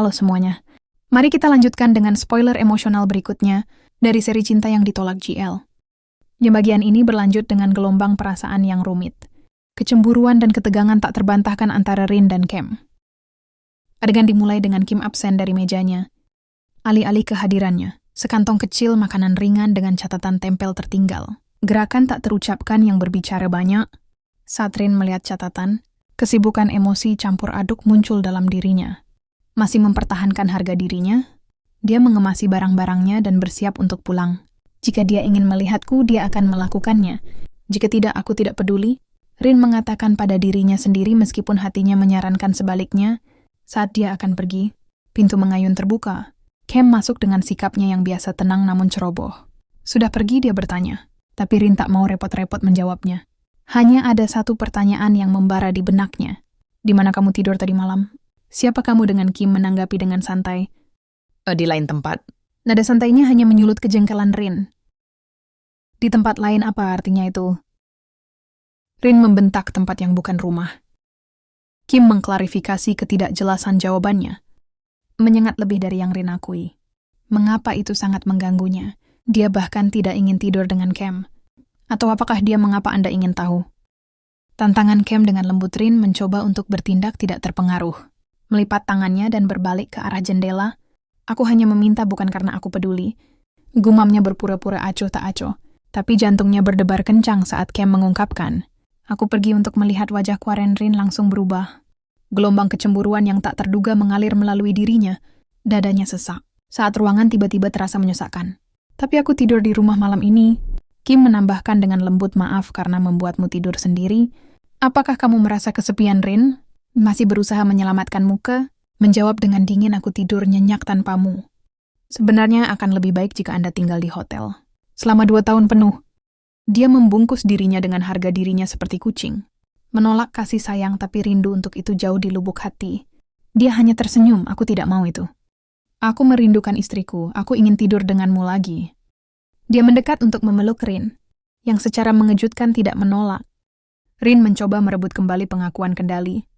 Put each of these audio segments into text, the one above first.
Halo semuanya. Mari kita lanjutkan dengan spoiler emosional berikutnya dari seri Cinta yang Ditolak GL. Di bagian ini berlanjut dengan gelombang perasaan yang rumit. Kecemburuan dan ketegangan tak terbantahkan antara Rin dan Kem. Adegan dimulai dengan Kim absen dari mejanya. Alih-alih kehadirannya, sekantong kecil makanan ringan dengan catatan tempel tertinggal. Gerakan tak terucapkan yang berbicara banyak. Saat Rin melihat catatan, kesibukan emosi campur aduk muncul dalam dirinya. Masih mempertahankan harga dirinya, dia mengemasi barang-barangnya dan bersiap untuk pulang. Jika dia ingin melihatku, dia akan melakukannya. Jika tidak, aku tidak peduli. Rin mengatakan pada dirinya sendiri meskipun hatinya menyarankan sebaliknya. Saat dia akan pergi, pintu mengayun terbuka. Kem masuk dengan sikapnya yang biasa tenang namun ceroboh. Sudah pergi, dia bertanya. Tapi Rin tak mau repot-repot menjawabnya. Hanya ada satu pertanyaan yang membara di benaknya. Di mana kamu tidur tadi malam? Siapa kamu dengan Kim menanggapi dengan santai? Di lain tempat. Nada santainya hanya menyulut kejengkelan Rin. Di tempat lain apa artinya itu? Rin membentak tempat yang bukan rumah. Kim mengklarifikasi ketidakjelasan jawabannya. Menyengat lebih dari yang Rin akui. Mengapa itu sangat mengganggunya? Dia bahkan tidak ingin tidur dengan Kem. Atau apakah dia mengapa Anda ingin tahu? Tantangan Kem dengan lembut Rin mencoba untuk bertindak tidak terpengaruh. Melipat tangannya dan berbalik ke arah jendela. Aku hanya meminta bukan karena aku peduli. Gumamnya berpura-pura acuh tak acuh. Tapi jantungnya berdebar kencang saat Kem mengungkapkan. Aku pergi untuk melihat wajah Kwaren Rin langsung berubah. Gelombang kecemburuan yang tak terduga mengalir melalui dirinya. Dadanya sesak. Saat ruangan tiba-tiba terasa menyesakkan. Tapi aku tidur di rumah malam ini. Kim menambahkan dengan lembut, maaf karena membuatmu tidur sendiri. Apakah kamu merasa kesepian, Rin? Masih berusaha menyelamatkan muka? Menjawab dengan dingin, aku tidur nyenyak tanpamu. Sebenarnya akan lebih baik jika Anda tinggal di hotel. Selama 2 tahun penuh. Dia membungkus dirinya dengan harga dirinya seperti kucing. Menolak kasih sayang tapi rindu untuk itu jauh di lubuk hati. Dia hanya tersenyum, aku tidak mau itu. Aku merindukan istriku, aku ingin tidur denganmu lagi. Dia mendekat untuk memeluk Rin, yang secara mengejutkan tidak menolak. Rin mencoba merebut kembali pengakuan kendali.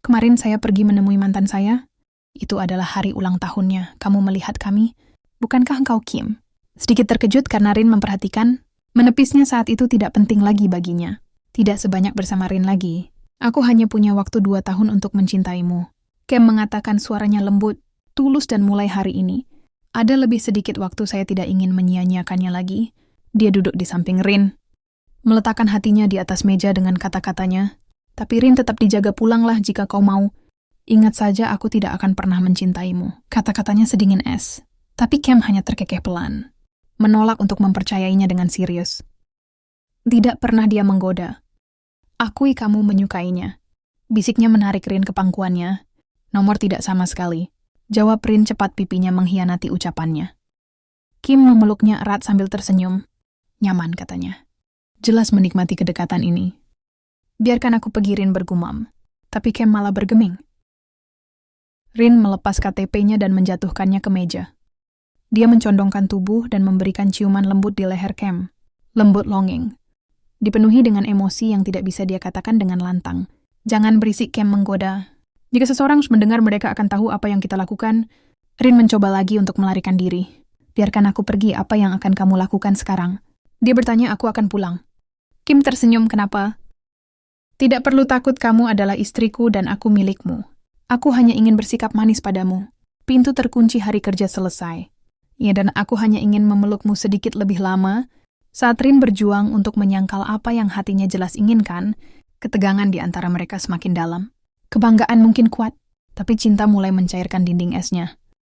Kemarin saya pergi menemui mantan saya. Itu adalah hari ulang tahunnya. Kamu melihat kami? Bukankah engkau Kim? Sedikit terkejut karena Rin memperhatikan. Menepisnya saat itu tidak penting lagi baginya. Tidak sebanyak bersama Rin lagi. Aku hanya punya waktu 2 tahun untuk mencintaimu. Kim mengatakan suaranya lembut, tulus dan mulai hari ini. Ada lebih sedikit waktu saya tidak ingin menyia-nyiakannya lagi. Dia duduk di samping Rin. Meletakkan hatinya di atas meja dengan kata-katanya. Tapi Rin tetap dijaga, pulanglah jika kau mau. Ingat saja aku tidak akan pernah mencintaimu. Kata-katanya sedingin es. Tapi Kem hanya terkekeh pelan. Menolak untuk mempercayainya dengan serius. Tidak pernah dia menggoda. Akui kamu menyukainya. Bisiknya menarik Rin ke pangkuannya. Nomor tidak sama sekali. Jawab Rin cepat, pipinya mengkhianati ucapannya. Kim memeluknya erat sambil tersenyum. Nyaman katanya. Jelas menikmati kedekatan ini. Biarkan aku pergi, Rin bergumam. Tapi Kem malah bergeming. Rin melepas KTP-nya dan menjatuhkannya ke meja. Dia mencondongkan tubuh dan memberikan ciuman lembut di leher Kem. Lembut longing. Dipenuhi dengan emosi yang tidak bisa dia katakan dengan lantang. Jangan berisik, Kem menggoda. Jika seseorang mendengar, mereka akan tahu apa yang kita lakukan. Rin mencoba lagi untuk melarikan diri. Biarkan aku pergi, apa yang akan kamu lakukan sekarang? Dia bertanya, aku akan pulang. Kim tersenyum, kenapa? Tidak perlu takut, kamu adalah istriku dan aku milikmu. Aku hanya ingin bersikap manis padamu. Pintu terkunci, hari kerja selesai. Ya, dan aku hanya ingin memelukmu sedikit lebih lama. Saat Rin berjuang untuk menyangkal apa yang hatinya jelas inginkan, ketegangan di antara mereka semakin dalam. Kebanggaan mungkin kuat, tapi cinta mulai mencairkan dinding esnya.